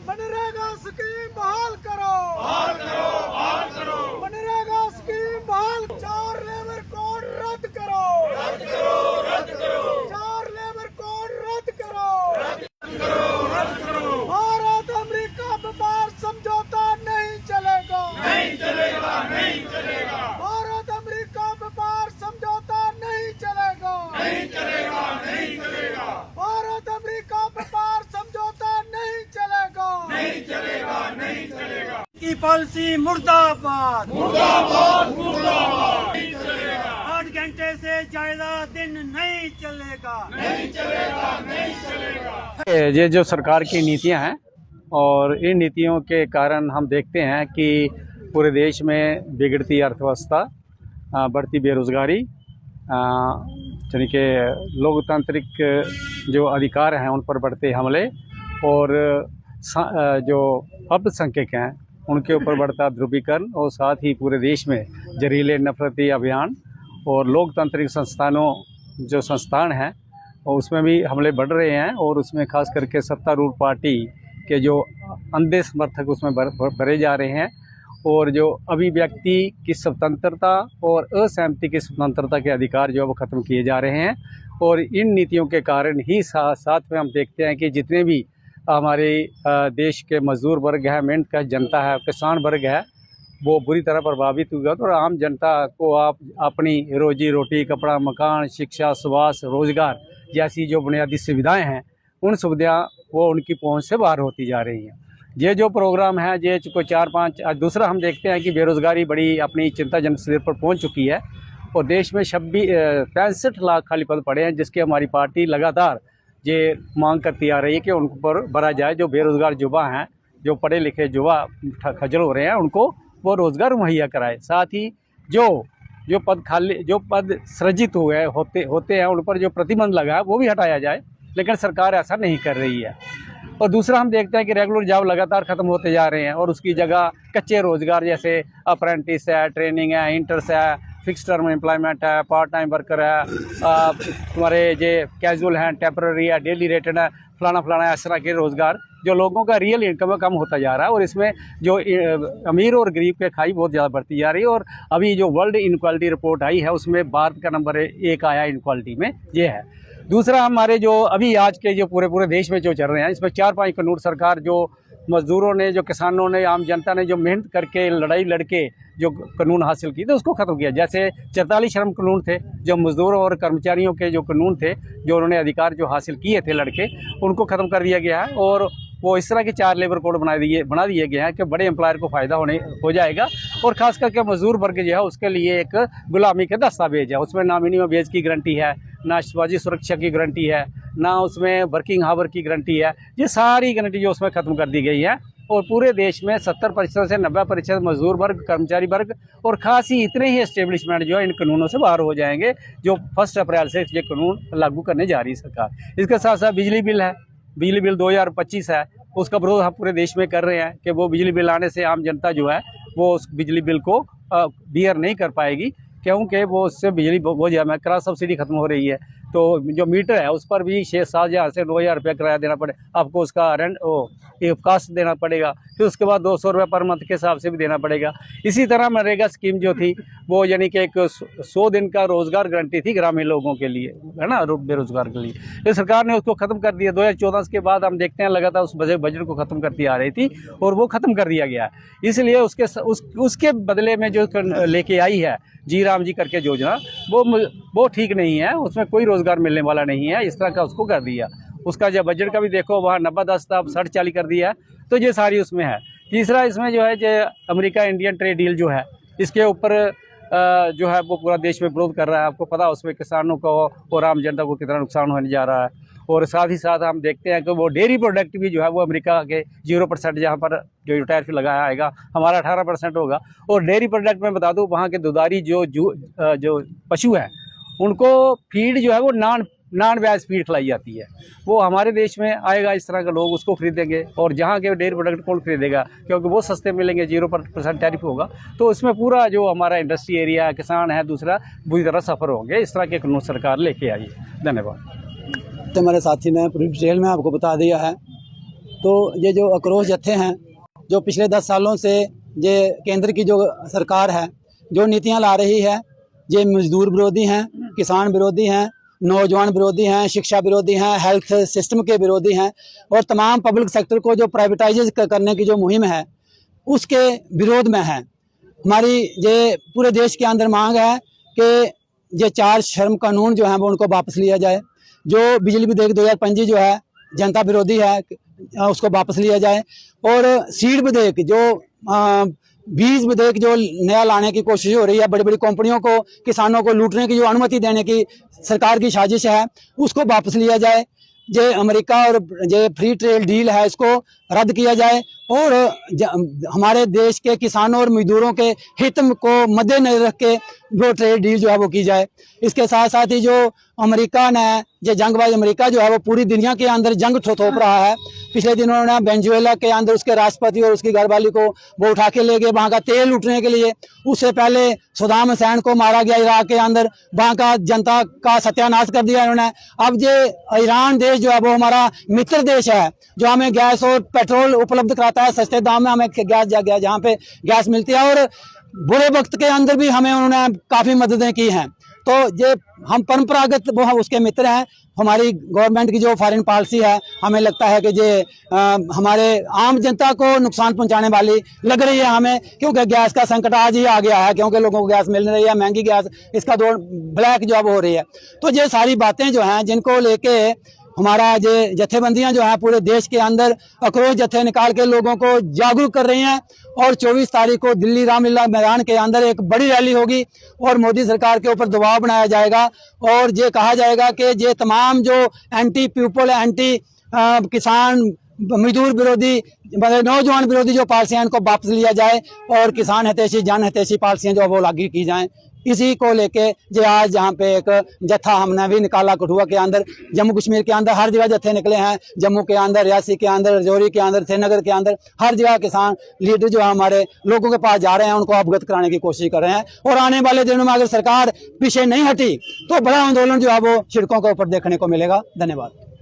MNREGA scheme बहाल करो, MNREGA scheme बहाल। 4 लेबर कोड रद्द करो, 4 लेबर कोड रद्द करो। भारत अमेरिका व्यापार समझौता नहीं चलेगा, भारत अमेरिका व्यापार समझौता नहीं चलेगा, भारत अमेरिका व्यापार समझौता नहीं चलेगा, की पॉलिसी मुर्दाबाद, 8 घंटे से ज्यादा दिन नहीं चलेगा। ये जो सरकार की नीतियां हैं और इन नीतियों के कारण हम देखते हैं कि पूरे देश में बिगड़ती अर्थव्यवस्था, बढ़ती बेरोजगारी, यानी कि लोकतांत्रिक जो अधिकार हैं उन पर बढ़ते हमले और जो अल्पसंख्यक हैं उनके ऊपर बढ़ता ध्रुवीकरण और साथ ही पूरे देश में जहरीले नफरती अभियान और लोकतांत्रिक जो संस्थान हैं और उसमें भी हमले बढ़ रहे हैं और उसमें खास करके सत्तारूढ़ पार्टी के जो अंधे समर्थक उसमें भरे जा रहे हैं और जो अभिव्यक्ति की स्वतंत्रता और असहमति की स्वतंत्रता के अधिकार जो है वो ख़त्म किए जा रहे हैं। और इन नीतियों के कारण ही साथ में हम देखते हैं कि जितने भी हमारे देश के मजदूर वर्ग है, मेहनत का जनता है, किसान वर्ग है, वो बुरी तरह प्रभावित हुआ और आम जनता को आप अपनी रोजी रोटी, कपड़ा, मकान, शिक्षा, स्वास्थ्य, रोजगार जैसी जो बुनियादी सुविधाएं हैं उन सुविधा वो उनकी पहुंच से बाहर होती जा रही हैं। ये जो प्रोग्राम है ये को 4-5 दूसरा हम देखते हैं कि बेरोज़गारी बड़ी अपनी चिंताजनक स्तर पर पहुंच चुकी है और देश में 65 लाख खाली पद पड़े हैं, जिसकी हमारी पार्टी लगातार ये मांग करती आ रही है कि उन पर भरा जाए। जो बेरोज़गार युवा हैं, जो पढ़े लिखे युवा खज्जल हो रहे हैं, उनको वो रोज़गार मुहैया कराए। साथ ही जो पद सृजित हुए होते हैं उन पर जो प्रतिबंध लगा है वो भी हटाया जाए, लेकिन सरकार ऐसा नहीं कर रही है। और दूसरा हम देखते हैं कि रेगुलर जॉब लगातार ख़त्म होते जा रहे हैं और उसकी जगह कच्चे रोज़गार जैसे अप्रेंटिस है, ट्रेनिंग है, इंटर्स है, फिक्स टर्म एम्प्लॉयमेंट है, पार्ट टाइम वर्कर है, तुम्हारे ये कैजुअल हैं, टेम्पररी है, डेली रेटेड है, फलाना इस तरह के रोज़गार जो लोगों का रियल इनकम है कम होता जा रहा है और इसमें जो अमीर और गरीब के खाई बहुत ज़्यादा बढ़ती जा रही है। और अभी जो वर्ल्ड इनक्वालिटी रिपोर्ट आई है उसमें भारत का नंबर 1 आया इनक्वालिटी में, ये है। दूसरा हमारे जो अभी आज के जो पूरे देश में जो चल रहे हैं इसमें 4-5 कानून सरकार जो मज़दूरों ने, जो किसानों ने, आम जनता ने जो मेहनत करके लड़ाई लड़के जो कानून हासिल किए थे उसको ख़त्म किया। जैसे 44 श्रम कानून थे जो मज़दूरों और कर्मचारियों के जो कानून थे, जो उन्होंने अधिकार जो हासिल किए थे लड़के, उनको ख़त्म कर दिया गया है और वो इस तरह के 4 लेबर कोड बना दिए गए हैं कि बड़े एम्प्लॉयर को फ़ायदा हो जाएगा और ख़ास करके मजदूर वर्ग जो है उसके लिए एक गुलामी के दस्तावेज है। उसमें ना मिनिमम वेज की गारंटी है, ना सामाजिक सुरक्षा की गारंटी है, ना उसमें वर्किंग आवर की गारंटी है। ये सारी गारंटी जो उसमें ख़त्म कर दी गई है और पूरे देश में 70% से 90% मजदूर वर्ग, कर्मचारी वर्ग और खासी इतने ही एस्टेब्लिशमेंट जो है इन कानूनों से बाहर हो जाएंगे जो 1 अप्रैल से ये कानून लागू करने जा रही है सरकार। इसके साथ साथ बिजली बिल है, बिजली बिल 2025 है, उसका विरोध हम पूरे देश में कर रहे हैं कि वो बिजली बिल आने से आम जनता जो है वो उस बिजली बिल को बियर नहीं कर पाएगी, क्योंकि वो उससे बिजली बहुत ज़्यादा क्रॉस सब्सिडी खत्म हो रही है। तो जो मीटर है उस पर भी 6-7 हज़ार से 9,000 रुपया किराया देना पड़े आपको, उसका रेंट कास्ट देना पड़ेगा, फिर उसके बाद 200 रुपये पर मंथ के हिसाब से भी देना पड़ेगा। इसी तरह मनरेगा स्कीम जो थी वो यानी कि एक 100 दिन का रोज़गार गारंटी थी ग्रामीण लोगों के लिए, है ना, बेरोज़गार के लिए। तो सरकार ने उसको ख़त्म कर दिया। 2014 के बाद हम देखते हैं लगातार उस बजट को ख़त्म करती आ रही थी और वो ख़त्म कर दिया गया। इसलिए उसके बदले में जो लेके आई है जी राम जी करके योजना, वो ठीक नहीं है, उसमें कोई रोज़गार मिलने वाला नहीं है, इस तरह का उसको कर दिया। उसका जब बजट का भी देखो वहाँ 90-10 था, अब 60-40 कर दिया है, तो ये सारी उसमें है। तीसरा इसमें जो है जो अमेरिका इंडियन ट्रेड डील जो है इसके ऊपर जो है वो पूरा देश में विरोध कर रहा है। आपको पता उसमें किसानों को और आम जनता को कितना नुकसान होने जा रहा है। और साथ ही साथ हम देखते हैं कि वो डेयरी प्रोडक्ट भी जो है वो अमेरिका के 0% जहाँ पर जो टैरिफ लगाया आएगा, हमारा 18% होगा। और डेयरी प्रोडक्ट में बता दूँ वहाँ के दुधारी जो पशु हैं उनको फीड जो है वो नॉन वेज फीड खिलाई जाती है, वो हमारे देश में आएगा, इस तरह के लोग उसको खरीदेंगे और जहाँ के डेयरी प्रोडक्ट कौन खरीदेगा, क्योंकि वो सस्ते मिलेंगे, 0% टैरिफ होगा। तो उसमें पूरा जो हमारा इंडस्ट्री एरिया है, किसान है, दूसरा बुरी तरह सफ़र होंगे। इस तरह के कानून सरकार लेके आई है। धन्यवाद। तो हमारे साथी ने पूरी डिटेल में आपको बता दिया है तो ये जो आक्रोश जत्थे हैं, जो पिछले 10 सालों से ये केंद्र की जो सरकार है जो नीतियां ला रही है, ये मजदूर विरोधी हैं, किसान विरोधी हैं, नौजवान विरोधी हैं, शिक्षा विरोधी हैं, हेल्थ सिस्टम के विरोधी हैं और तमाम पब्लिक सेक्टर को जो प्राइवेटाइज करने की जो मुहिम है उसके विरोध में है। हमारी ये पूरे देश के अंदर मांग है कि ये 4 श्रम कानून जो हैं वो उनको वापस लिया जाए। जो बिजली विधेयक 2025 जो है जनता विरोधी है, उसको वापस लिया जाए। और सीड विधेयक जो बीज विधेयक जो नया लाने की कोशिश हो रही है, बड़ी बड़ी कंपनियों को किसानों को लूटने की जो अनुमति देने की सरकार की साजिश है, उसको वापस लिया जाए। ये अमेरिका और ये फ्री ट्रेड डील है, इसको रद्द किया जाए और हमारे देश के किसानों और मजदूरों के हित को मद्देनजर रख के वो ट्रेड डील जो है वो की जाए। इसके साथ साथ ही जो अमेरिका ने ये जंगबाज अमेरिका जो है वो पूरी दुनिया के अंदर जंग थोप रहा है। पिछले दिनों उन्होंने वेनेजुएला के अंदर उसके राष्ट्रपति और उसकी घरवाली को वो उठा के ले गए वहाँ का तेल लूटने के लिए। उससे पहले सद्दाम हुसैन को मारा गया इराक के अंदर, वहाँ का जनता का सत्यानाश कर दिया इन्होंने। अब ये ईरान देश जो है वो हमारा मित्र देश है, जो हमें गैस और पेट्रोल उपलब्ध कराता है, सस्ते दाम में हमें गैस जहाँ पे गैस मिलती है और बुरे वक्त के अंदर भी हमें उन्होंने काफ़ी मददें की हैं। तो ये हम परंपरागत वो है उसके मित्र हैं। हमारी गवर्नमेंट की जो फॉरेन पॉलिसी है, हमें लगता है कि ये हमारे आम जनता को नुकसान पहुंचाने वाली लग रही है हमें, क्योंकि गैस का संकट आज ही आ गया है, क्योंकि लोगों को गैस मिल रही है, महंगी गैस, इसका दौर ब्लैक जॉब हो रही है। तो ये सारी बातें जो हैं जिनको लेके हमारा ये जत्थेबंदियां जो हैं पूरे देश के अंदर आक्रोश जत्थे निकाल के लोगों को जागरूक कर रही हैं और 24 तारीख को दिल्ली रामलीला मैदान के अंदर एक बड़ी रैली होगी और मोदी सरकार के ऊपर दबाव बनाया जाएगा और ये कहा जाएगा कि ये तमाम जो एंटी पीपल, एंटी किसान, मजदूर विरोधी, नौजवान विरोधी जो पॉलिसियां इनको वापस लिया जाए और किसान हितैषी, जन हितैषी पॉलिसियां जो वो लागू की जाएं। इसी को लेके जो आज यहाँ पे एक जत्था हमने भी निकाला कठुआ के अंदर, जम्मू कश्मीर के अंदर हर जगह जत्थे निकले हैं, जम्मू के अंदर, रियासी के अंदर, राजौरी के अंदर, श्रीनगर के अंदर, हर जगह किसान लीडर जो है हमारे लोगों के पास जा रहे हैं, उनको अवगत कराने की कोशिश कर रहे हैं। और आने वाले दिनों में अगर सरकार पीछे नहीं हटी तो बड़ा आंदोलन जो है वो सड़कों के ऊपर देखने को मिलेगा। धन्यवाद।